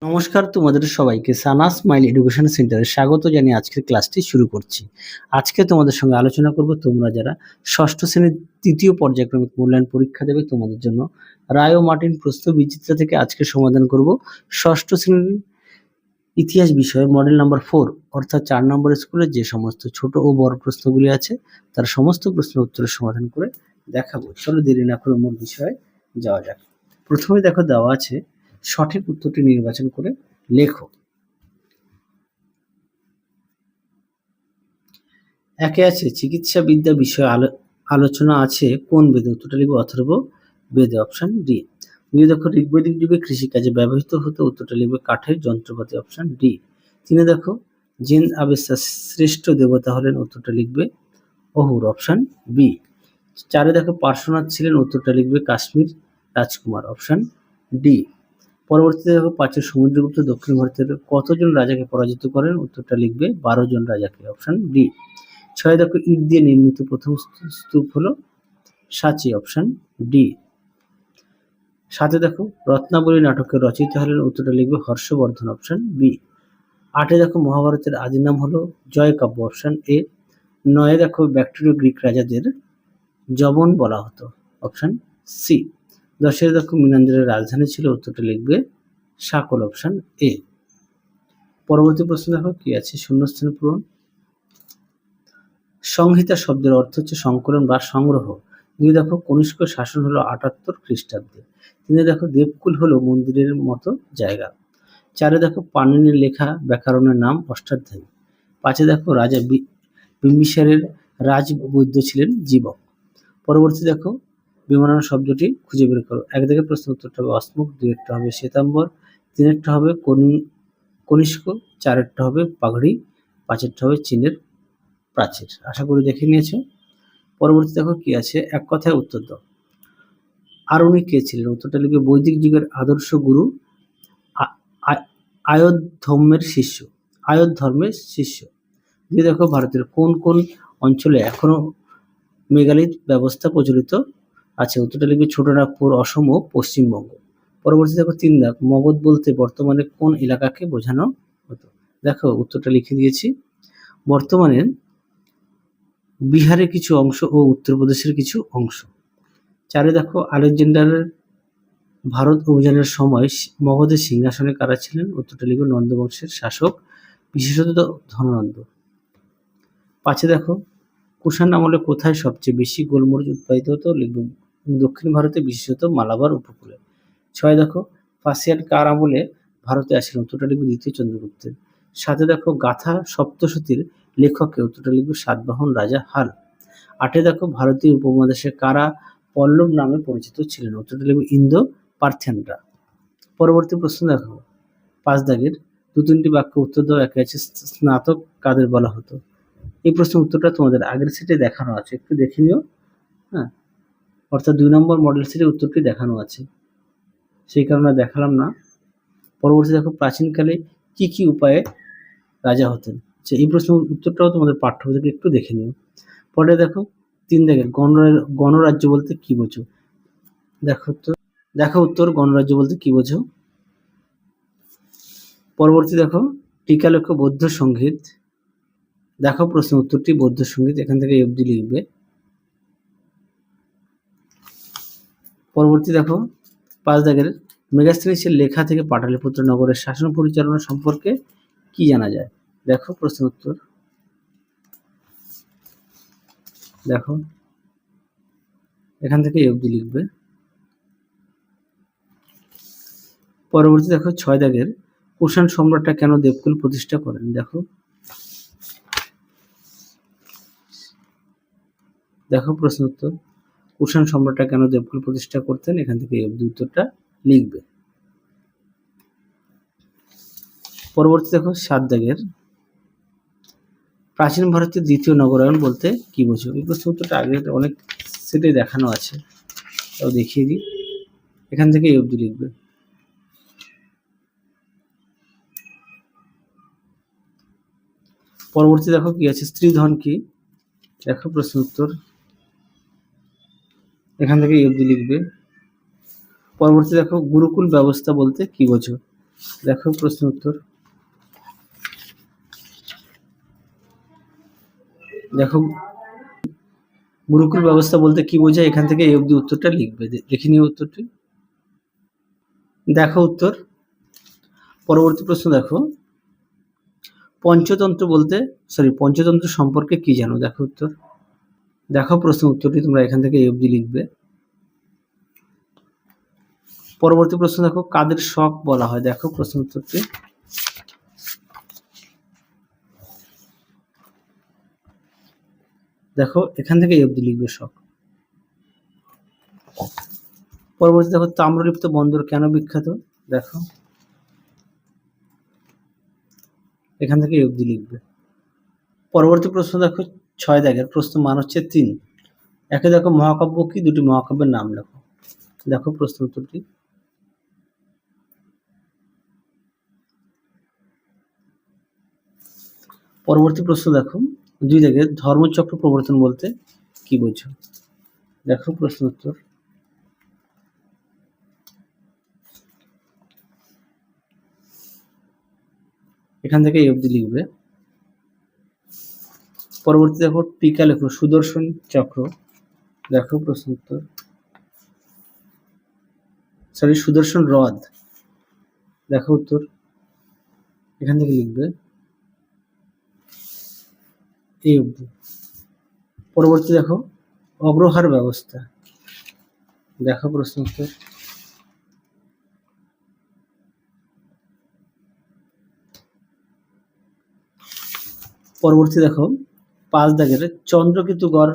নমস্কার তোমাদের সবাইকে সানা স্মাইল এডুকেশন সেন্টারে স্বাগত জানিয়ে আজকের ক্লাসটি শুরু করছি। আজকে তোমাদের সঙ্গে আলোচনা করব তোমরা যারা ষষ্ঠ শ্রেণীর তৃতীয় পর্যায়ক্রমিক মূল্যায়ন পরীক্ষা দেবে তোমাদের জন্য রায় ও মার্টিন প্রশ্ন বিচিত্রা থেকে আজকে সমাধান করব ষষ্ঠ শ্রেণীর ইতিহাস বিষয়ে মডেল নাম্বার 4 অর্থাৎ 4 নম্বর স্কুলের যে সমস্ত ছোট ও বড় প্রশ্নগুলি আছে তার সমস্ত প্রশ্নের উত্তরের সমাধান করে দেখাবো। চলো দেরি না করে মূল বিষয়ে যাওয়া যাক। প্রথমে দেখো দেওয়া আছে সঠিক উত্তরটি নির্বাচন করে লেখো। একে আছে চিকিৎসা বিদ্যা বিষয়ে আলোচনা আছে কোন বেদে? উত্তরটা লিখবো অথর্ব বেদে, অপশন ডি। দুই দেখো ঋগ্বৈদিক যুগে কৃষিকাজে ব্যবহৃত হতো, উত্তরটা লিখবে কাঠের যন্ত্রপাতি, অপশন ডি। তিনে দেখো জিন আবেশার শ্রেষ্ঠ দেবতা হলেন, উত্তরটা লিখবে অহুর, অপশন বি। চারে দেখো পার্শ্বনাথ ছিলেন, উত্তরটা লিখবে কাশ্মীর রাজকুমার, অপশন ডি। পরবর্তীতে দেখো পাঁচে সমুদ্রগুপ্ত দক্ষিণ ভারতের কতজন রাজাকে পরাজিত করেন? উত্তরটা লিখবে 12 জন রাজাকে, অপশন ডি। ছয় দেখো ইট দিয়ে নির্মিত প্রথম স্তূপ হলো সাঁচি, অপশন ডি। সাথে দেখো রত্নাবলী নাটকের রচয়িতা হলেন, উত্তরটা লিখবে হর্ষবর্ধন, অপশন বি। আটে দেখো মহাভারতের আদি নাম হলো জয়কাব্য, অপশন এ। নয়ে দেখো ব্যাকট্রিয় গ্রিক রাজাদের যবন বলা হতো, অপশন সি। দশে দেখো মিনান্দ্রের রাজধানী ছিল, উত্তরটা লিখবে সাকল, অপশন এ। পরবর্তী প্রশ্ন দেখো কি আছে শূন্যস্থান পূরণ। সংহিতা শব্দের অর্থ হচ্ছে সংকলন বা সংগ্রহ। দুই দেখো কনিষ্ক শাসন হলো 78 খ্রিস্টাব্দে। তিনে দেখো দেবকুল হলো মন্দিরের মতো জায়গা। চারে দেখো পাণিনির লেখা ব্যাকরণের নাম অষ্টাধ্যায়ী। পাঁচে দেখো রাজা বিম্বিসারের রাজবৈদ্য ছিলেন জীবক। পরবর্তী দেখো বিমানন শব্দটি খুঁজে বের করো। এক দেখে প্রশ্ন উত্তরটা হবে অশ্মুক, দুইয়েরটা হবে শ্বেতাম্বর, তিনেরটা হবে কনিষ্ক, চারেরটা হবে পাগড়ি, পাঁচেরটা হবে চীনের প্রাচীর। আশা করি দেখে নিয়েছো। পরবর্তী দেখো কি আছে এক কথায় উত্তর দাও। আর উনি কে ছিলেন? উত্তরটা লিখবে বৈদিক যুগের আদর্শ গুরু আয়োধর্মের শিষ্য, আয়োধ ধর্মের শিষ্য। দিয়ে দেখো ভারতের কোন কোন অঞ্চলে এখনো মেগালিথ ব্যবস্থা প্রচলিত আছে? উত্তরটা লিখবে ছোটনাগপুর, অসম ও পশ্চিমবঙ্গ। পরবর্তী দেখো তিন দাগ মগধ বলতে বর্তমানে কোন এলাকাকে বোঝানো হতো? দেখো উত্তরটা লিখে দিয়েছি। বর্তমানে বিহারের কিছু অংশ ও উত্তরপ্রদেশের কিছু অংশ। চারে দেখো আলেকজান্ডারের ভারত অভিযানের সময় মগধের সিংহাসনে কারা ছিলেন? উত্তরটা লিখবে নন্দ বংশের শাসক, বিশেষত ধননন্দ। পাঁচে দেখো কুষাণ আমলে কোথায় সবচেয়ে বেশি গোলমরিচ উৎপাদিত হতো? লিখবে দক্ষিণ ভারতে, বিশেষত মালাবার উপকূলে। ছয় দেখো পার্সিয়ান কার আমলে ভারতে আসেন? উত্তরটা লিখবে দ্বিতীয় চন্দ্রগুপ্তের। সাথে দেখো গাথা সপ্তশতীর লেখককে? উত্তরটা লিখবে সাতবাহন রাজা হাল। আটে দেখো ভারতীয় উপমহাদেশে কারা পল্লব নামে পরিচিত ছিলেন? উত্তরটা লিখবে ইন্দো পার্থিয়ানরা। পরবর্তী প্রশ্ন দেখো পাঁচ দাগের দু তিনটি বাক্য উত্তর দাও। একে আছে স্নাতক কাদের বলা হতো? এই প্রশ্নের উত্তরটা তোমাদের আগের সেটে দেখানো আছে, একটু দেখে নিও। হ্যাঁ, অর্থাৎ 2 নম্বর মডেল সেটে উত্তরটি দেখানো আছে, সেই কারণে দেখালাম না। পরবর্তী দেখো প্রাচীনকালে কি কি উপায়ে রাজা হতেন? আচ্ছা, এই প্রশ্নের উত্তরটাও তোমাদের পাঠ্য থেকে একটু দেখে নিও। পরে দেখো 3 দাগের গণরাজ্য বলতে কি বোঝো? দেখো উত্তর গণরাজ্য বলতে কি বোঝো। পরবর্তী দেখো টিকা লেখো বৌদ্ধ সঙ্গীত। দেখো প্রশ্ন উত্তরটি বৌদ্ধ সঙ্গীত, এখান থেকে অবধি লিখবে। পরবর্তী দেখো 5 দাগের মেগাস্থেনিসের লেখা থেকে পাটলিপুত্র নগরের শাসন পরিচালনা সম্পর্কে কি জানা যায়? দেখো প্রশ্ন উত্তর, দেখো এখান থেকে অবধি লিখবে। পরবর্তী দেখো 6 দাগের কুষাণ সম্রাটরা কেন দেবকুল প্রতিষ্ঠা করেন? দেখো প্রশ্ন উত্তর, কুষাণ সম্রাটরা কেন দেবকুল প্রতিষ্ঠা করতেন? এখান থেকে অবধি উত্তরটা লিখবে। পরবর্তী দেখো 7 দাগের প্রাচীন ভারতের দ্বিতীয় নগরায়ন বলতে কি বোঝো? এই প্রশ্ন উত্তরটা আগে অনেক সেটে দেখানো আছে, তাও দেখিয়ে দিই। এখান থেকে অবধি লিখবে। পরবর্তী দেখো কি আছে স্ত্রীধন কি? দেখো প্রশ্ন উত্তর, এখান থেকে অবধি লিখবে। পরবর্তী দেখো গুরুকুল ব্যবস্থা বলতে কি বোঝো? দেখো প্রশ্ন উত্তর। দেখো গুরুকুল ব্যবস্থা বলতে কি বোঝায়, এখান থেকে এই অবধি উত্তরটা লিখবে। লিখে নিও উত্তরটি। দেখো উত্তর। পরবর্তী প্রশ্ন দেখো, পঞ্চতন্ত্র সম্পর্কে কি জানো? দেখো উত্তর। দেখো প্রশ্ন উত্তরটি তোমরা এখান থেকে এই অবধি লিখবে। পরবর্তী প্রশ্ন দেখো, কাদের শক বলা হয়? দেখো প্রশ্ন উত্তরটি। দেখো এখান থেকে এই অবধি লিখবে শক। পরবর্তী দেখো, তাম্রলিপ্ত বন্দর কেন বিখ্যাত? দেখো এখান থেকে এই অবধি লিখবে। পরবর্তী প্রশ্ন দেখো 6 দাগের প্রশ্ন মান হচ্ছে 3। একে দেখো মহাকাব্য কি, দুটি মহাকাব্যের নাম লেখো। দেখো প্রশ্ন উত্তরটি। পরবর্তী প্রশ্ন দেখো 2 দাগের ধর্মচক্র প্রবর্তন বলতে কি বোঝো? দেখো প্রশ্ন উত্তর। এখান থেকে এই অবধি লিখবে। পরবর্তী দেখো টিকা লেখো, সুদর্শন চক্র। দেখো প্রশ্ন উত্তর। সুদর্শন হ্রদ। দেখো উত্তর। এখান থেকে লিখবে এই অবধি। পরবর্তী দেখো অগ্রহার ব্যবস্থা। দেখো প্রশ্ন উত্তর। পরবর্তী দেখো 5 দাগের চন্দ্রকেতুগড়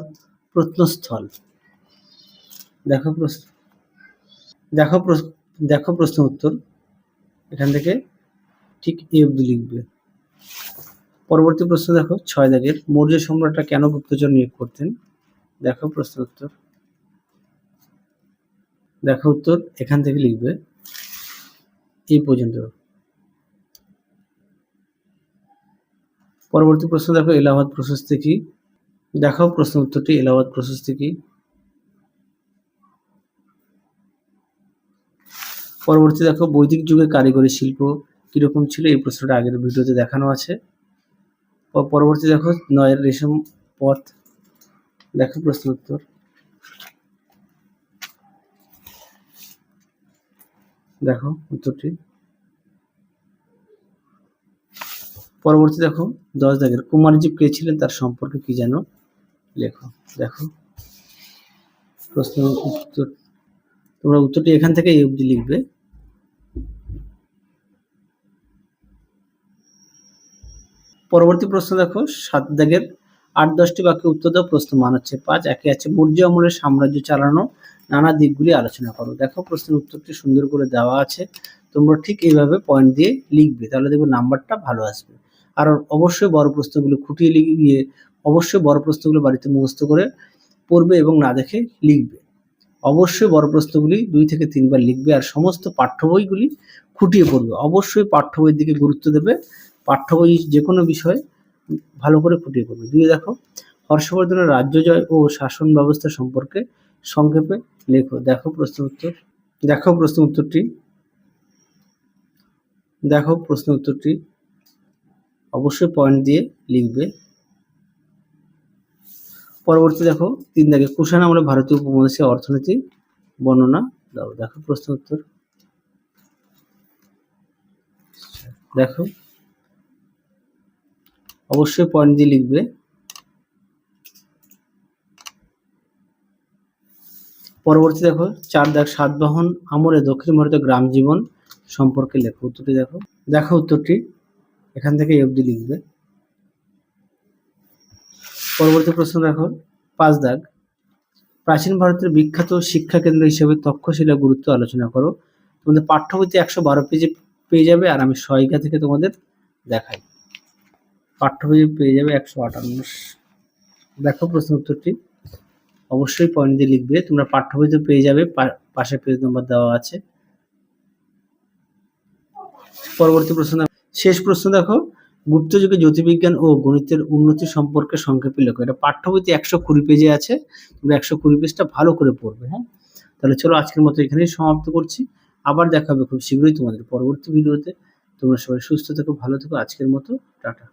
প্রত্নস্থল। দেখো প্রশ্ন। দেখো প্রশ্ন উত্তর। এখান থেকে ঠিক এই অবধি লিখবে। পরবর্তী প্রশ্ন দেখো 6 দাগের মৌর্য সম্রাটরা কেন গুপ্তচর নিয়োগ করতেন? দেখো প্রশ্ন উত্তর। দেখো উত্তর। এখান থেকে লিখবে এই পর্যন্ত। পরবর্তী প্রশ্ন দেখো এলাহাবাদ প্রশস্তি কি? দেখো প্রশ্ন উত্তরটি। এলাহাবাদ প্রশস্তি কি? পরবর্তী দেখো বৈদিক যুগে কারিগরি শিল্প কিরকম ছিল? এই প্রশ্নটা আগের ভিডিওতে দেখানো আছে। পরবর্তী দেখো 9 রেশম পথ। দেখো প্রশ্ন উত্তর। দেখো উত্তরটি। পরবর্তী দেখো 10 দাগের কুমারজীব কে ছিলেন, তার সম্পর্কে কি জানো? লেখো। দেখো প্রশ্ন উত্তর। তোমরা উত্তরটি এখান থেকে এই অবধি লিখবে। পরবর্তী প্রশ্ন দেখো 7 দাগের 8-10টি বাক্যে উত্তর দাও। প্রশ্ন মান হচ্ছে 5। একে আছে মৌর্য আমলের সাম্রাজ্য চালানো নানা দিকগুলি আলোচনা করো। দেখো প্রশ্নের উত্তরটি সুন্দর করে দেওয়া আছে, তোমরা ঠিক এইভাবে পয়েন্ট দিয়ে লিখবে, তাহলে দেখবে নাম্বারটা ভালো আসবে। আর অবশ্যই বড় প্রশ্নগুলো খুঁটিয়ে লিখে অবশ্যই বড় প্রশ্নগুলো বাড়িতে মুখস্থ করে পড়বে এবং না দেখে লিখবে। অবশ্যই বড় প্রশ্নগুলি 2 থেকে 3 বার লিখবে আর সমস্ত পাঠ্য বইগুলি খুঁটিয়ে পড়বে। অবশ্যই পাঠ্য বইয়ের দিকে গুরুত্ব দেবে, পাঠ্য বই যে কোনো বিষয় ভালো করে খুঁটিয়ে পড়বে। 2 দেখো হর্ষবর্ধনের রাজ্য জয় ও শাসন ব্যবস্থা সম্পর্কে সংক্ষেপে লেখো। দেখো প্রশ্ন উত্তর। দেখো প্রশ্ন উত্তরটি। দেখো প্রশ্ন উত্তরটি। অবশ্যই পয়েন্ট দিয়ে লিখবে। পরবর্তী দেখো 3 দাগে কুষাণ আমলে ভারতীয় উপমহাদেশের অর্থনীতি বর্ণনা দাও। দেখো প্রশ্ন উত্তর। দেখো অবশ্যই পয়েন্ট দিয়ে লিখবে। পরবর্তী দেখো 4 দাগ সাতবাহন আমলে দক্ষিণ ভারতের গ্রাম জীবন সম্পর্কে লেখো। উত্তরটি দেখো। দেখো উত্তরটি। এখান থেকে এই অবধি লিখবে। পরবর্তী প্রশ্ন দেখো 5 দাগ প্রাচীন ভারতের বিখ্যাত শিক্ষা কেন্দ্র হিসেবে তক্ষশিলা গুরুত্ব আলোচনা করো। তোমাদের পাঠ্য বইতে 112 পেজে পেয়ে যাবে, আর আমি সহায়িকা থেকে তোমাদের দেখাই। পাঠ্য বইয়ে পেয়ে যাবে 158। দেখো প্রশ্ন উত্তরটি। অবশ্যই পয়েন্ট দিয়ে লিখবে। তোমরা পাঠ্য বইতে পেয়ে যাবে, পাশে পেজ নাম্বার দেওয়া আছে। পরবর্তী প্রশ্ন শেষ প্রশ্ন দেখো গুপ্ত যুগে জ্যোতির্বিজ্ঞান ও গণিতের উন্নতি সম্পর্কে সংক্ষেপে লেখো। এটা পাঠ্য বইতে 120 পেজে আছে, তোমরা 120 পেজটা ভালো করে পড়বে। হ্যাঁ, তাহলে চলো আজকের মতো এখানেই সমাপ্ত করছি। আবার দেখা হবে খুব শীঘ্রই তোমাদের পরবর্তী ভিডিওতে। তোমরা সবাই সুস্থ থেকো, ভালো থেকো। আজকের মতো টাটা।